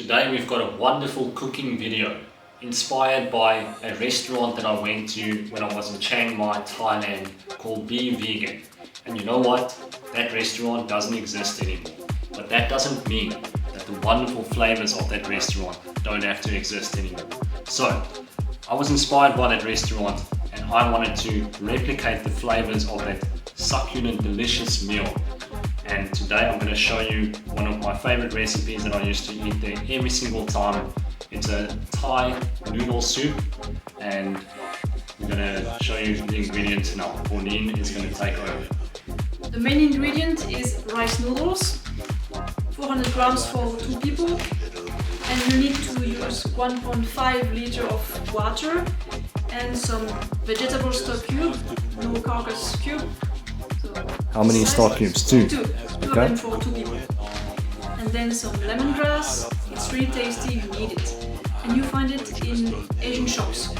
Today we've got a wonderful cooking video inspired by a restaurant that I went to when I was in Chiang Mai, Thailand called Be Vegan. And you know what? That restaurant doesn't exist anymore. But that doesn't mean that the wonderful flavors of that restaurant don't have to exist anymore. So I was inspired by that restaurant and I wanted to replicate the flavors of that succulent, delicious meal. And today I'm going to show you one of my favorite recipes that I used to eat there every single time. It's a Thai noodle soup, and I'm going to show you the ingredients now. Pauline is going to take over. The main ingredient is rice noodles, 400 grams for 2 people, and you need to use 1.5 liter of water and some vegetable stock cube, no carcass cube. How many stock cubes? Two. Two of them for 2 people. And then some lemongrass. It's really tasty, you need it. And you find it in Asian shops.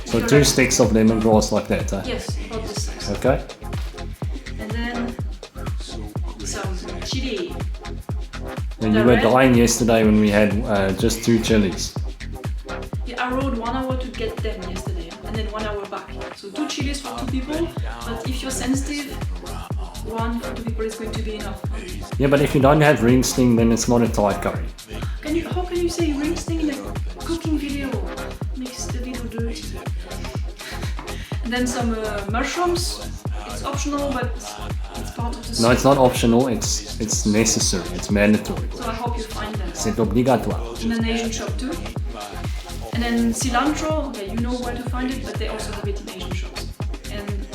So 2 sticks of lemongrass like that, huh? Yes, about this size. Okay. And then some chili. And you were dying yesterday when we had just 2 chilies. Yeah, I rode 1 hour to get them yesterday, and then 1 hour back. So 2 chilies for 2 people, but if you're sensitive, 1 for 2 people is going to be enough. Yeah, but if you don't have ring sting, then it's not a Thai curry. How can you say ring sting in a cooking video? Makes the video dirty. And then some mushrooms. It's optional, but it's part of the soup. No, it's not optional, it's necessary, it's mandatory. So I hope you find them. C'est obligatoire. In an Asian shop too. And then cilantro, okay, you know where to find it, but they also have it in Asian shops. And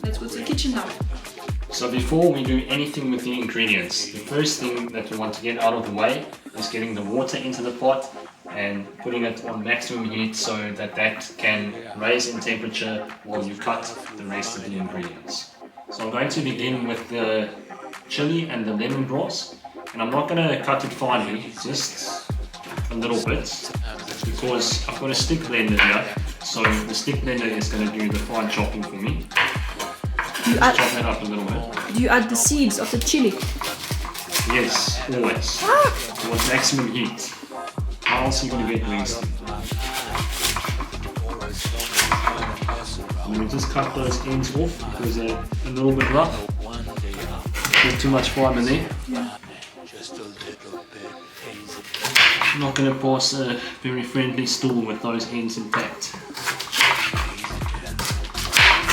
let's go to the kitchen now. So before we do anything with the ingredients, the first thing that you want to get out of the way is getting the water into the pot and putting it on maximum heat so that that can raise in temperature while you cut the rest of the ingredients. So I'm going to begin with the chili and the lemongrass, and I'm not going to cut it finely, just a little bit, because I've got a stick blender here, so the stick blender is going to do the fine chopping for me. Chop that up a little bit. Do you add the seeds of the chili? Yes, always. You want maximum heat. How else are you going to get wings? And we just cut those ends off because they're a little bit rough. Not too much fibre there. Yeah. I'm not going to pass a very friendly stool with those ends intact.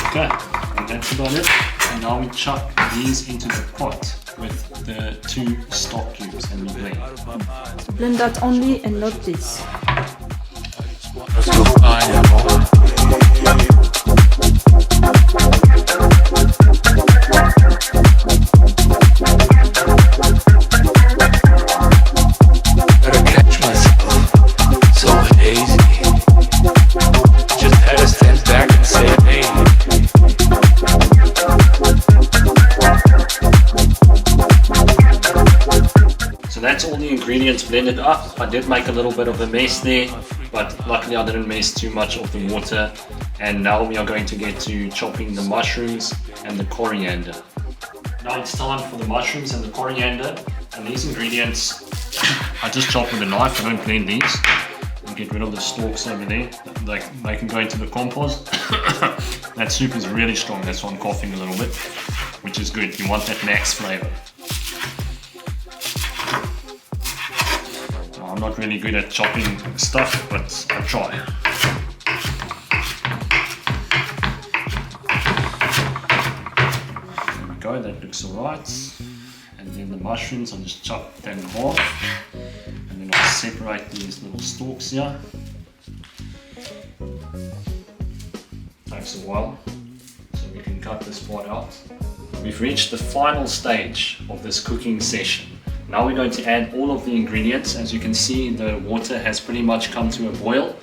Okay, and that's about it. And now we chuck these into the pot with the 2 stock cubes and we blend. Blend that only and not this. So that's all the ingredients blended up. I did make a little bit of a mess there, but luckily I didn't mess too much of the water. And now we are going to get to chopping the mushrooms and the coriander. Now it's time for the mushrooms and the coriander. And these ingredients, I just chop with a knife, I don't blend these. And get rid of the stalks over there. They can go into the compost. That soup is really strong, that's why I'm coughing a little bit, which is good. You want that max flavor. I'm not really good at chopping stuff, but I'll try. There we go, that looks alright. And then the mushrooms, I'll just chop that in half. And then I'll separate these little stalks here. Takes a while, so we can cut this part out. We've reached the final stage of this cooking session. Now we're going to add all of the ingredients. As you can see, the water has pretty much come to a boil.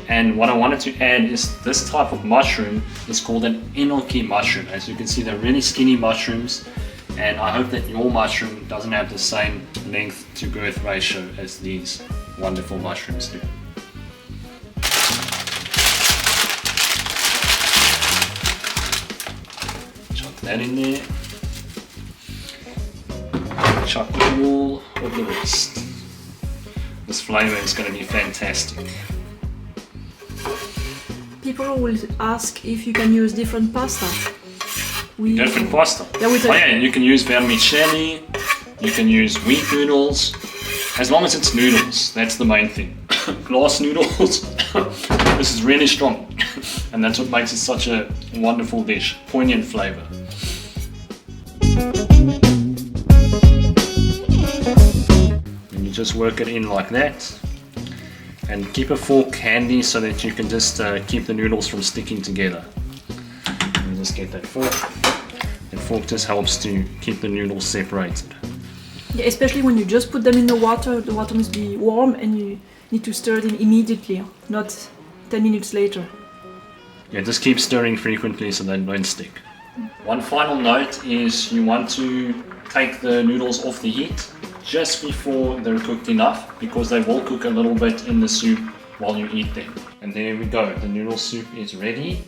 And what I wanted to add is this type of mushroom. It's called an enoki mushroom. As you can see, they're really skinny mushrooms. And I hope that your mushroom doesn't have the same length to girth ratio as these wonderful mushrooms do. Chuck that in there. Chuck all of the rest. This flavor is going to be fantastic. People will ask if you can use different pasta. Different pasta? Yeah, Oh yeah, you can use vermicelli, you can use wheat noodles, as long as it's noodles, that's the main thing. Glass noodles, this is really strong, and that's what makes it such a wonderful dish, poignant flavor. And you just work it in like that, and keep a fork handy so that you can just keep the noodles from sticking together. And just get that fork. The fork just helps to keep the noodles separated. Yeah, especially when you just put them in the water must be warm and you need to stir it in immediately, not 10 minutes later. Yeah, just keep stirring frequently so they don't stick. One final note is you want to take the noodles off the heat just before they're cooked enough, because they will cook a little bit in the soup while you eat them. And there we go, the noodle soup is ready.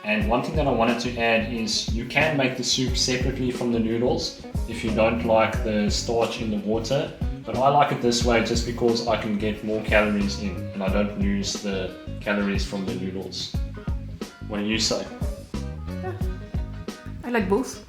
And one thing that I wanted to add is you can make the soup separately from the noodles if you don't like the starch in the water. But I like it this way just because I can get more calories in and I don't lose the calories from the noodles. What do you say? I like both.